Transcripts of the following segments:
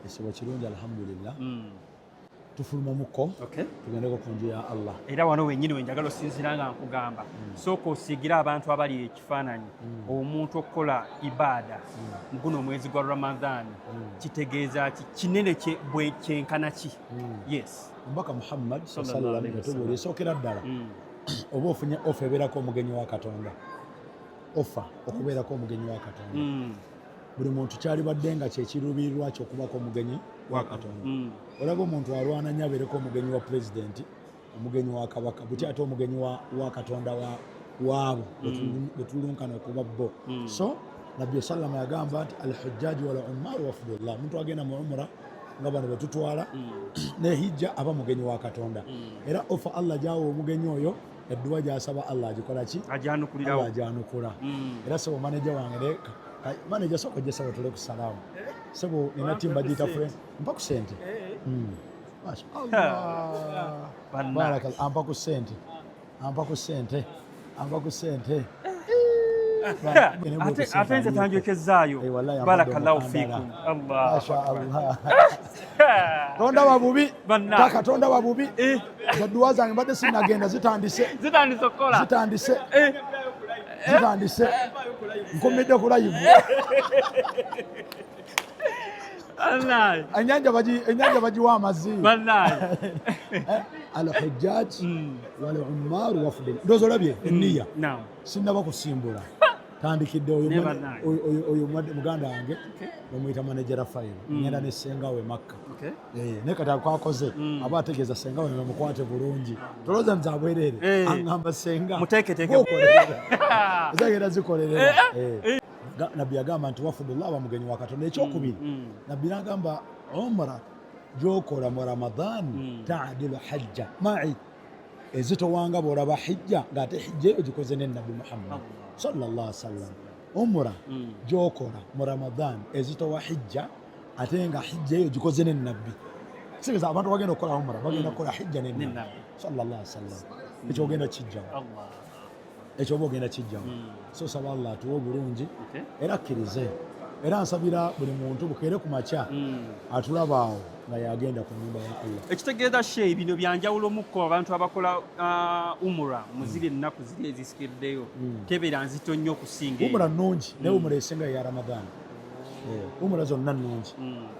Ekisibo kirungi alhamdulillah. Tufuluma muko tugendeko ku nju ya Allah. Era wano wenyini wenjagala osinzira nga nkugamba sooka osigira abantu abali ekifaananyi omuntu okukola ibaada mu guno omwezi gwa Ramadan kitegeeza kinene bwe kyenkana ki? Yes. Omubaka Muhammad sallallahu alaihi wasallam esookera ddala oba ofunye ofa ebeerako omugenyi wa Katonda. Ofa okubeerako omugenyi wa Katonda. Buli muntu kyalibadde nga kyekiruubirirwa ky'okubako omugenyi wa Katonda. Olaba omuntu alwana nnyo abeereko omugenyi wa pulezidenti, omugenyi wa kabaka, butya ate omugenyi wa Katonda waabo betulunkana okuba bo. So Nabbi sallama yagamba nti al-hujjaju wal ummaru wafdullah. Omuntu agenda mu umrah nga bano betutwala ne hijja aba mugenyi wa Katonda. Era ofa Allah gyawa omugenyi oyo edduwa gy'asaba Allah agikola ki? Ajanukulirawo. Allah ajanukula. Era sebo manager wange manager soko jesa watule ku salamu. Sebo nina timba jita friend. Mpa ku sente. Mashallah. Baraka ampa ku sente. Ampa ku sente. Ampa ku sente. Atenze tanjokezaayo. Barakallahu fikum. Allah. Mashallah. Tonda babubi. Taka tonda babubi. Zadduwa zange mbadde sinagenda zitandise. Zitandise okukola. Zitandise. Zitandise. Nkomedde ku live. Wallahi. Enyanja bagiwa amazzi. Wallahi. Al-hujjaj wal ummar wafd. Ndozo labye enniya. Naam. Sinnaba kusimbula. Tandikidde oyo muganda wange bamuyita manager file. Ngenda ne senga we Makka. Ne kati akwakoze aba ategeeza senga we bamukwate bulungi. Toloza nzabwerere angamba senga. Muteeketeke. Zagera zikolerera. Nabbi agamba nti wafudullah wa mugenyi wa Katonda. Ekyokubiri Nabbi agamba umrah gyokola mu Ramadan ta'dilu hajja ma'i. Ezitowanga bw'olaba hijja ng'ate hijja eyo gikoze ne Nabbi Muhammad sallallahu alaihi wasallam. Umrah gyokola mu Ramadan ezitowa hijja ate nga hijja eyo gikoze ne Nabbi. Sigeza abantu bagenda okukola umrah bagenda kukola hijja ne Nabbi sallallahu alaihi wasallam. Ekyo ogenda kijjawo. Ekyo ogenda kijjawo. So saba Allah atuwe obulungi era akkirize. Era nsabira buli muntu bukeere ku makya atulabaawo nga yagenda ku nnyumba ya Allah. Ekitegeeza Sheikh bino byanjawulo mukko abantu abakola umrah muziri ennaku ziri ezisikiddeyo tebeera nzito nnyo okusinga. Umrah nnungi naye umrah esinga ya Ramadan. Umrah zonna nnungi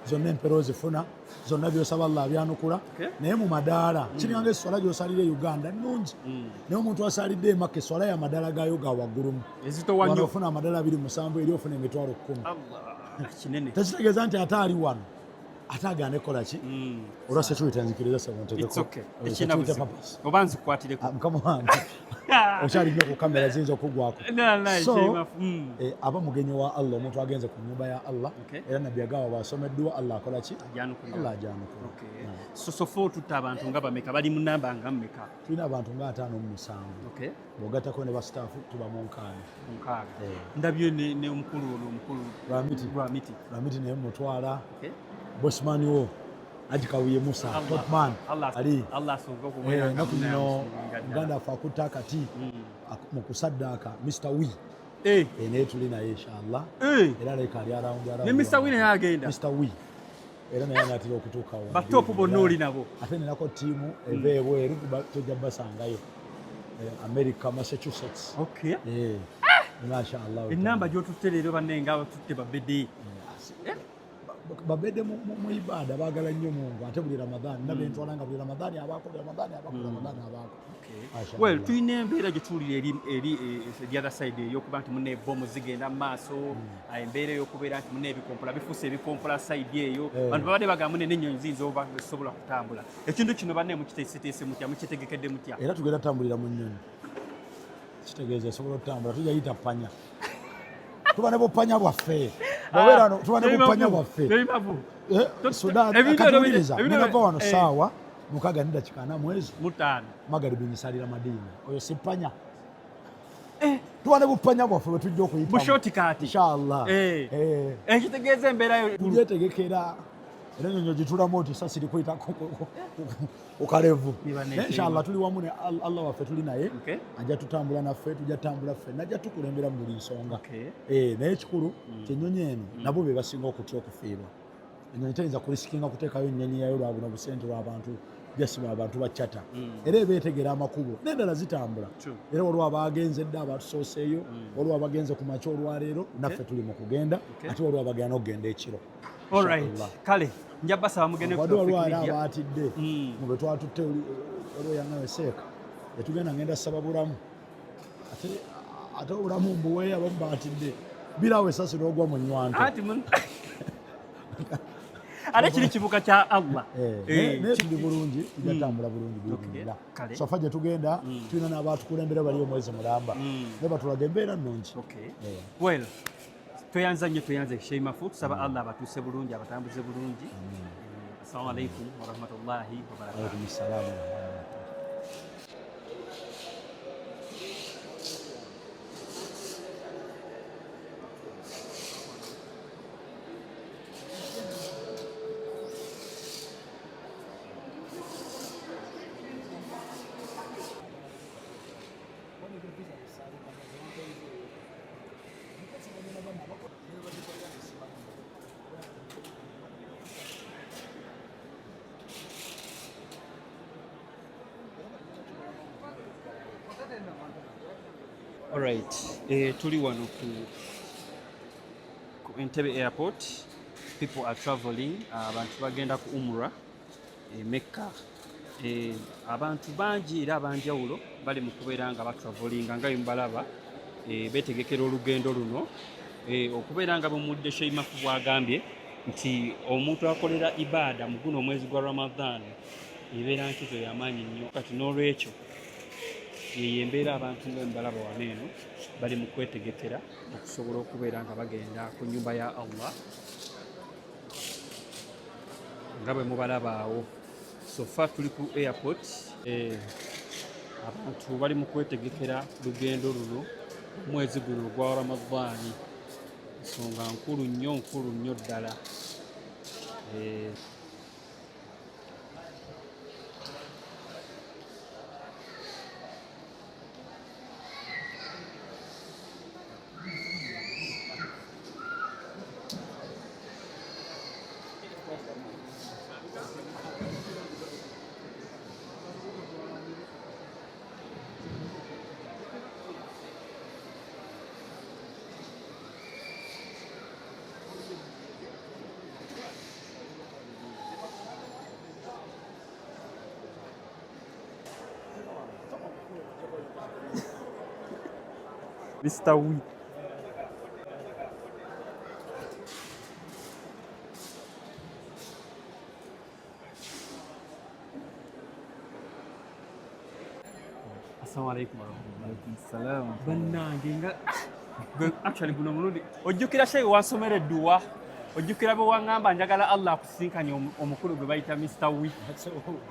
zonna empero zifuna zonna byosaba Allah abyanukula naye mu madaala kiringa eswala gy'osalira e Uganda nnungi naye omuntu asalidde e Makka eswala ya madaala gayo ga waggulumu ezitowa nnyo ofuna amadaala 27 eri ofuna emitwalo 10. Kinene tekitegeeza nti ate ali wano ate agaana ekola ki olwase kiyita nzikiriza sebontegeko oba nzikwatireko mukama wange okyali nnyo ku kamera ziyinza okugwako. So aba mugenyi wa Allah omuntu agenze ku nnyumba ya Allah era Nabbi agawa bw'asomeddwa Allah akola ki? Allah ajanukula. Sosofo tutta abantu nga bameka bali mu namba nga mmeka? Tulina abantu nga 57. Bw'ogattako ne basitaafu tuba mu 6. Ndabye ne omukulu Lwamite naye mutwala Bosman wo Ajikawiye Musa Topman ali Allah songa kumwera naku nno Uganda afa akutta akati mu kusaddaka Mr. Wi naye tuli naye inshallah era leka ali around ne Mr. Wi naye agenda Mr. Wi era naye anatira okutuuka wa batopu bonna oli nabo ate nenako ttiimu eva ebweru tujja basangayo America Massachusetts. Mashallah enamba gy'otutte leero banne nga batutte babedde babedde mu ibada baagala nnyo Mungu ate buli Ramadan nabentwala nga buli Ramadan abaako well tulina embeera gye tuwulira eri the other side ey'okuba nti muna ebomu zigenda mu maaso embeera ey'okubeera nti muna ebikompola bifuuse ebikompola side eyo bantu babadde bagamba mune n'ennyonyi ziyinza oba zisobola kutambula ekintu kino banne mukiteeseteese mutya mukitegekedde mutya era tugenda tambulira mu nnyonyi kitegeeza esobola okutambula tujayita panya tuba ne bupanya bwaffe tuba ne bupanya bwaffe katuliriza nenava wano saawa 6:45 magharibi nyisalira Madina oyo si panya tuba ne bupanya bwaffe bwe tujja okuyita bushoti kati inshallah ekitegeeza embeera yo tulyetegekera era nyonyo gitulamu oti sasa siri kuyita ukalevu inshallah tuli wamu ne Allah waffe tuli naye ajja tutambula naffe tujja tambula ffe najja tukulembera mu buli nsonga naye ekikulu kyenyonyi eno nabo be basinga okutya okufiirwa ennyonyi teyinza kurisikinga kuteekayo ennyonyi yayo lwa buno busente lw'abantu byasiba abantu bakyata era ebeetegera amakubo n'endala zitambula era waliwo abagenze dda abatusooseeyo waliwo abagenze ku makya olwaleero naffe tuli mu kugenda ate waliwo abagenda n'okugenda ekiro. Kale nja basaba mugende wadde waliwo ali abaatidde mu bwe twatutte waliwo yangawe seeka yatugenda ngenda saba bulamu ate obulamu mbuweeyo abamu baatidde biraawo esasi n'ogwa mu nnywanto ate kiri kibuga kya Allah naye tuli bulungi tujatambula bulungi biigira sofa gye tugenda tulina n'abaatukulembera bali omwezi mulamba naye batulaga embeera nnungi. Tweyanza nnyo tweyanze Sheikh Mafo tusaba Allah abatuuse bulungi abatambuze bulungi. Assalamu alaikum warahmatullahi wabarakatuh. Alright, tuli wano ku Entebbe Airport. People are traveling, abantu bagenda ku Umrah Mecca. Abantu bangi era abanjawulo bali mu kubeera nga batravelinga nga mbalaba beetegekera olugendo luno okubeera nga bamudde Sheikh Mafo bw'agambye nti omuntu akolera ibaada mu guno omwezi gwa Ramadan ebeera nkizo y'amaanyi nnyo kati n'olwekyo yembeera abantu ng'embalaba wano eno bali mu kwetegekera okusobola okubeera nga bagenda ku nnyumba ya Allah nga bwe mubalaba awo. So far tuli ku airport, abantu bali mu kwetegekera lugendo luno omwezi guno gwa Ramadan, nsonga nkulu nnyo ddala. Mr. Wee. Assalamu alaikum warahmatullahi wabarakatuh. Bannange nga actually guno muludi ojjukira Sheikh wansomera edduwa ojjukira bwe wangamba njagala Allah akusinkanya omukulu gwe bayita Mr. Wee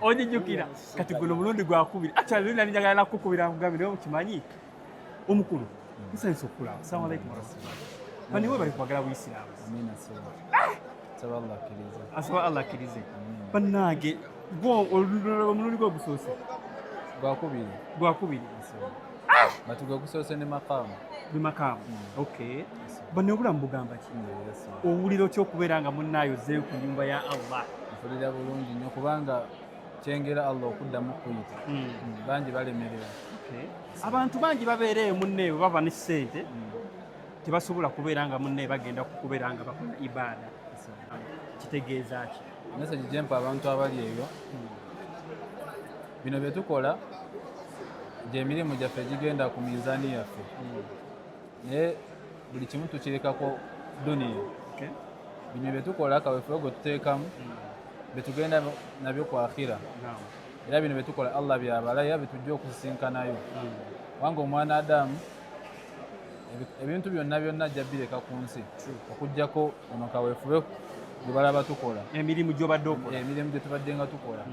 ojjukira kati guno mulundi gwakubiri actually luli njagala nakukubira nkugambire omukimanyi omukulu musanyiza okulaba. Assalamu alaikum warahmatullahi bani we bali kwagala buyisiraamu. Amina saba Allah akkirize. Asaba Allah akkirize. Bannange omulundi gwo gusoose gwakubiri batuga gusoose ne maqaamu okay. Bano obulamu bugamba ki owuliro ky'okubeera nga munnaayozeeyo ku nnyumba ya Allah? mpulira bulungi nnyo kubanga kyengera Allah okuddamu kuyita bangi balemerera. Abantu bangi babeereeyo munneeyo baba ne ssente tebasobola kubeera nga munneeyo bagenda kubeera nga bakola ibaada. Kitegeeza ki? Message gye mpa abantu abali eyo bino bye tukola gy'emirimu gyaffe gigenda ku minzaani yaffe naye buli kimu tukirekako duniya. Bino bye tukola kaweefube gwe tuteekamu bye tugenda nabyo ku akhira era bino bye tukola Allah byabala era bitujja okusisinkanayo wanga omwana Adamu ebintu byonna ajja bireka ku nsi okuggyako ono kaweefube gwe balaba tukola emirimu gy'obadde okola emirimu gye tubadde nga tukola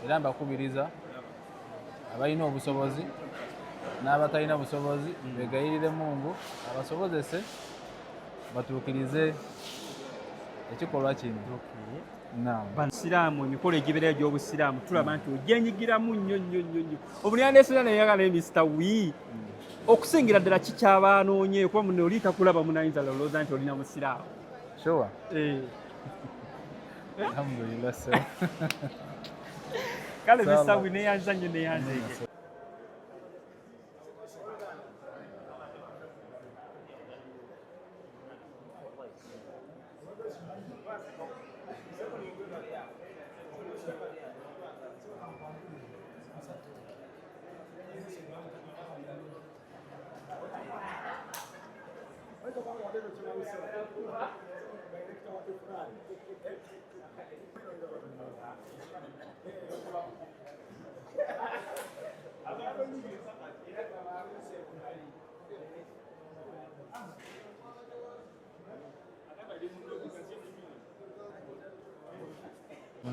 era mbakubiriza abalina obusobozi n'abatalina busobozi begayirire Mungu abasobozese batuukirize ekikolwa kino. Basiraamu emikolo egibeerayo gy'obusiraamu tulaba nti ogyenyigiramu nnyo obulyandeesera neyagala Mr. Wee okusingira ddala kikyabaanoonye kuba muno oli takulaba munayinza lolooza nti olina musiraamu. Sure. Alhamdulillah so. Kale bisa wine yanzanye ne yanzeke.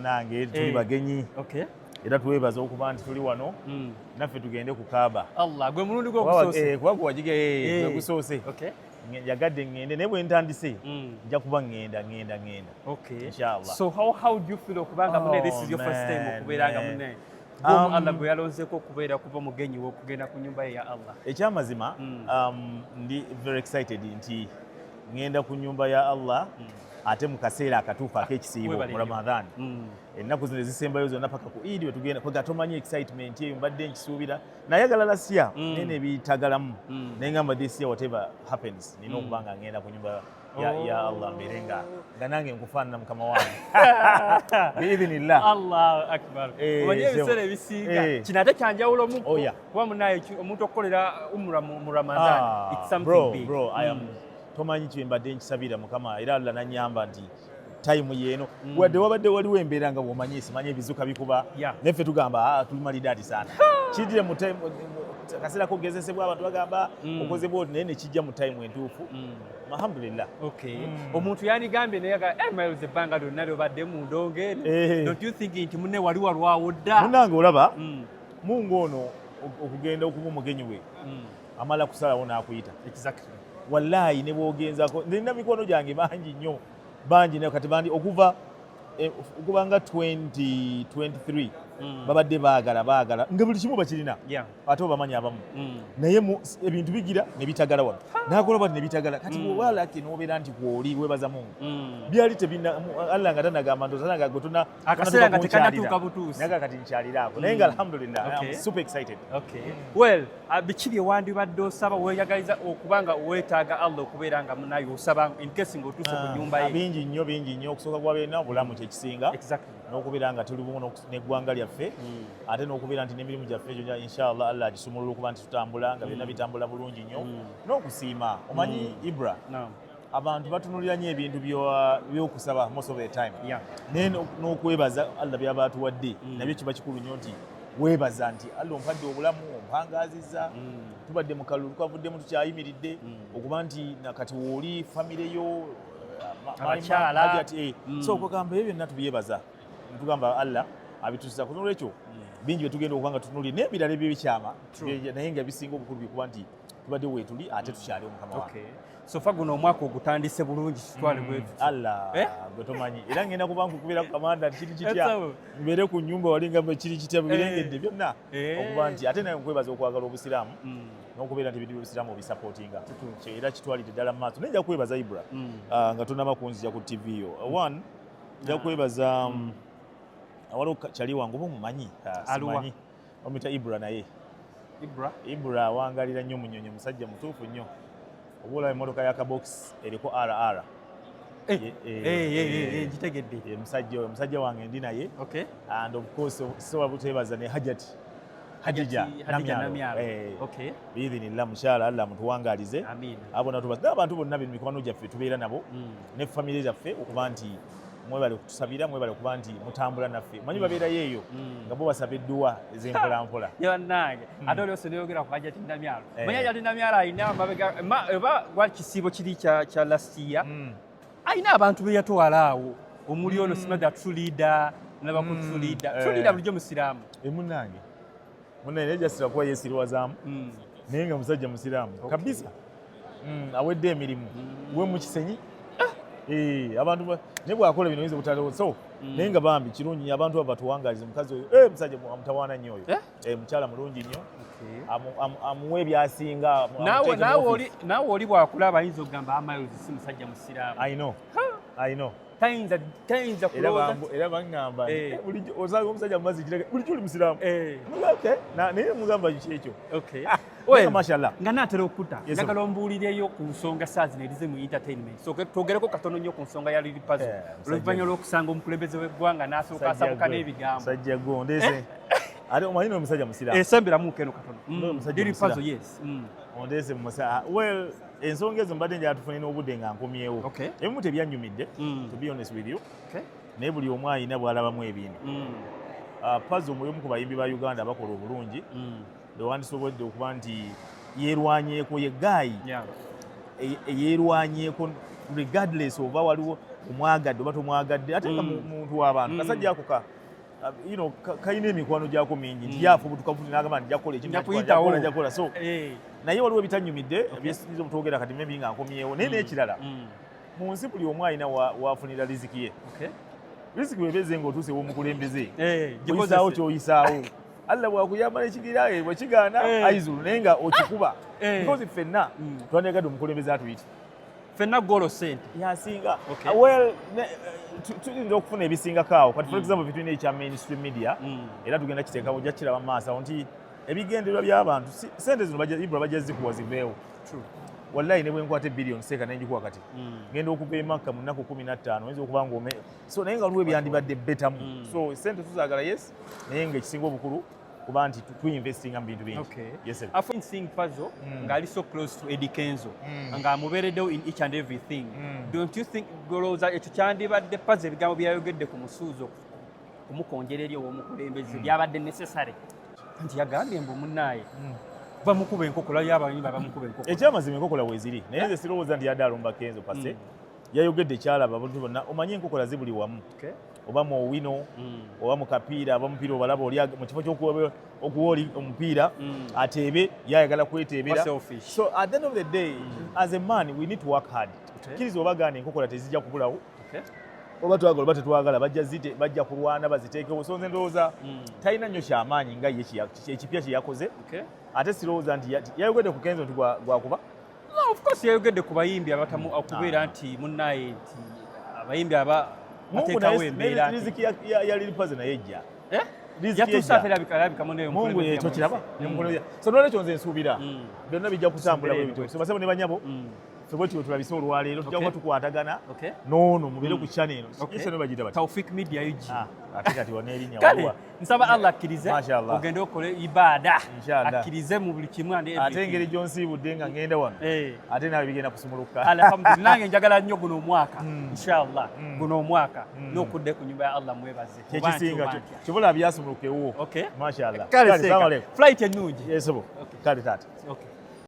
Nange tuli bagenyi. Okay. Era twebaza okuba nti tuli wano naffe tugende ku Kaaba. Allah gwe mulundi gw'okusoose. Kuba gwagige gusoose. Okay. Njagadde ngende naye bwe ntandise nja kuba ngenda. Okay. Inshallah. So how do you feel okubanga mune this is your first time okubeeranga mune? Allah bwe yalonzeeko okubeera kuba mugenyi we okugenda ku nyumba ye ya Allah. Ekyamazima ndi very excited nti ngenda ku nyumba ya Allah ate mu kaseera akatuufu ak'ekisiibo mu Ramadan. Ennaku zino ezisembayo zonna paka ku Eid we tugenda kwega tomanyi excitement eyo mbadde nkisuubira nayagala last year nene ebitagalamu naye ngamba this year whatever happens nina okuba nga ngenda ku nyumba ya Allah mbeerenga nga nange nkufaanana mukama wange biidhinillah. Allahu akbar. Omanyi ebiseera ebisinga kino ate kyanjawulo mu kuba munaye omuntu okukolera Umrah mu Ramadan. It's something big. Bro, I am tomanyi kye mbadde nkisabira mukama era Allah nanyamba nti time yeeno wadde wabadde waliwo embeera nga bw'omanyi simanyi ebizuka bikuba neffe tugamba tulimalidde ati sana kidire mu time kaseera kogezesebwa abantu bagamba okoze bwoti naye nekijja mu time entuufu. Alhamdulillah. Okay. Omuntu yanigambye naye Miles ebbanga lyonna lyobadde mu ndongo eno. Don't you think nti munne wali walwawo dda? Munnange olaba mungu ono okugenda okuba omugenyi we amala kusalawo n'akuyita. Exactly. Wallahi ne bwogenzako nina mikono gyange bangi naye kati bandi okuva nga 2023 babadde baagala nga buli kimu bakirina ate obamanyi abamu naye ebintu bigira ne bitagala wano nakola bati ne bitagala kati bwewalaki n'obeera nti kwoli webaza Mungu byali tebina Allah nga tanagamba ndoza gotuna akaseera nga tekanatuuka butuusi naga kati nkyaliraako naye nga alhamdulillah I'm super excited. Okay. Well biki bye wandibadde osaba weeyagaliza okubanga weetaaga Allah okubeera nga munayo osaba in case ng'otuuse ku nyumba ye? Bingi nnyo okusooka kwabeera obulamu kyekisinga Exactly. n'okubeera nga tuli bumu n'eggwanga lyaffe ate n'okubeera nti n'emirimu gyaffe egyo inshallah Allah agisumulula okuba nti tutambula nga byonna bitambula bulungi nnyo n'okusiima omanyi Ibra abantu batunulira nnyo ebintu by'okusaba most of the time naye n'okwebaza Allah byaba atuwadde nabyo kiba kikulu nnyo nti weebaza nti Allah ompadde obulamu ompangazizza tubadde mu kalulu twavuddemu tukyayimiridde okuba nti nakati wooli famire yo abakyala so okugamba ebyo byonna tubyebaza tugamba Allah abituusiza ku nolwekyo bingi byetugenda okuba nga tutunulire naye ebirala ebyebikyama naye nga bisinga obukulu bikuba nti tubadde weetuli ate tukyali omukama wange. So fa guno omwaka ogutandise bulungi kitwale bwetu Allah gwe tomanyi era ngenda kuba nkukubeera ku kamanda nti kiri kitya mbeere ku nnyumba walinga kiri kitya birengedde byonna okuba nti ate naye nkwebaza okwagala obusiraamu n'okubeera nti ebintu by'obusiraamu obisapootinga era kitwalidde ddala mu maaso naye nja kwebaza Ibra nga tonaba kunzija ku TV yo one nja kwebaza waliwo kyali wange oba omumanyi simanyi omuyita Ibra naye Ibra awangalira nnyo munyonyi musajja mutuufu nnyo oba olaba emmotoka y'akabox eriko RR ngitegedde musajja wange ndi naye and of course sobola buteebaza ne Hajija Namyalo biidhinillah mukyala Allah mutuwangalize abo natubaza n'abantu bonna bino mikwano gyaffe tubeera nabo ne famire zaffe okuba nti mwebale kutusabira mwebale okuba nti mutambula naffe manyi babeerayo eyo nga bo basaba edduwa ez'empolampola yonnange ate oli osoneyogera ku Hajjati Namyalo manyi Hajjati Namyalo alina amabega oba gwa kisiibo kiri kya last year alina abantu be yatwala awo omuli ono simada Tulida n'abakutulida Tulida bulijjo musiraamu emunange munnaye naye jasira kuba yeesirwazaamu naye nga musajja musiraamu kabisa awedde emirimu we mu kisenyi abantu naye bwakola bino oyinza obutalewo so naye nga bambi kirungi abantu abo batuwangalize omukazi oyo musajja amutawaana nnyo oyo mukyala mulungi nnyo amuwa ebyasinga naawe oli bwakulaba ayinza okugamba Miles si musajja musiraamu I know I know. Tayinza kuloza. Era bangamba bulijjo osanga omusajja mu mazzi kireke bulijjo oli musiraamu. Okay. Naye mugamba ekyo. Okay. Well, mashallah. Nga naatera okutta njagala ombuulireyo ku nsonga saazi erize mu entertainment. So twogereko katono nnyo ku nsonga ya Lili Puzzle. Oluvannyuma lw'okusanga omukulembeze w'eggwanga n'asooka asabuka n'ebigambo. Sajja gwo ndeese. Ate omanyi n'omusajja musiraamu. Semberamu keno katono. Lili Puzzle, yes. Ondeese musa. Well, ensonga ezo mbadde njala tufune n'obudde nga nkomyewo. Ebimu tebyannyumidde, to be honest with you. Naye buli omu alina bw'alabamu ebintu. Puzzle y'omu ku bayimbi ba Uganda bakola obulungi. Wandisobodde okuba nti yeerwanyeeko ye gaayi yeerwanyeeko regardless oba waliwo omwagadde oba tomwagadde ate nga muntu w'abantu kasajja ako kalina emikwano gyako mingi nti yafubutuka futi n'agamba nti jakola ekinjakola so naye waliwo ebitanyumidde ebyesinza obutwogera kati maybe nga nkomyewo naye n'ekirala mu nsi buli omu alina waafunira riziki ye riziki webeze ng'otuuse w'omukulembeze oyisaawo ky'oyisaawo Allah bwakuyamba n'ekigera bwe kigaana ayizulu naye nga okikuba because ffenna twandigadde omukulembeze atuyita ffenna golo sente yasinga well tuyinza okufuna ebisingako awo kati for example between ekya mainstream media era tugenda kiteekawo ojja kiraba mu maaso nti ebigendererwa by'abantu sente zino ibula bajja zikuwa ziveewo wallahi ne bwe nkwata billion seeka nenjikuwa kati ngenda okuva emakka mu nnaku 15 oyinza okuba ng'ome so naye nga waliwo ebyandibadde betamu so sente tuzaagala yes naye ng'ekisinga obukulu kuba nti tuinvestinga mu bintu bingi after seeing Puzzle ng'ali so close to Eddie Kenzo ng'amubeereddewo in each and everything don't you think golooza ekyo kyandibadde Puzzle ebigambo byayogedde ku musuuzo kumukonjera eri ow'omukulembeze byabadde necessary nti yagambye mbu munnaaye bamukuba enkokola y'abayimbi abamukuba enkokola ekyamazima enkokola weeziri naye nze sirowooza nti yadde alumba Kenzo pase yayogedde kyalaba abantu bonna omanyi enkokola zibuli wamu oba mu owino oba mu kapiira oba mupiira obalaba oli mu kifo ky'okuwa oli omupiira ateebe yayagala kweteebera so at the end of the day as a man we need to work hard kkiriza obagaana enkokola tezijja kubulawo oba twagala oba tetwagala bajja kulwana baziteekewo so nze ndowooza talina nnyo kyamaanyi nga ye ekipya kye yakoze ate sirowooza nti yayogedde ku Kenzo nti gwakuba of course yayogedde ku bayimbi abatamu okubeera nti munnaaye nti abayimbi bateekawo embeera riziki ya Lili Puzzle naye ejja yatuusa erabikamu Mungu ekyo kiraba so nolwekyo nze nsuubira byonna bijja kutambula bwe bityo so basebo ne banyabo ffe tulabise olwaleero tujja kuba tukwatagana noono mubeere ku channel eno yeseno bagita bati Tawfik Media yugi ate kati waneerinya kale nsaba Allah akkirize ogende okole ibada akkirize mu buli kimu ate engeri gyonsiibudde nga ngenda wano ate nawe bigenda kusumuluka alhamdulillah nange njagala nnyo guno omwaka inshallah guno omwaka n'okudde ku nyumba ya Allah mwebaze kyekisinga kibula byasumulukewo mashallah kale flight ennungi yesobo kale taata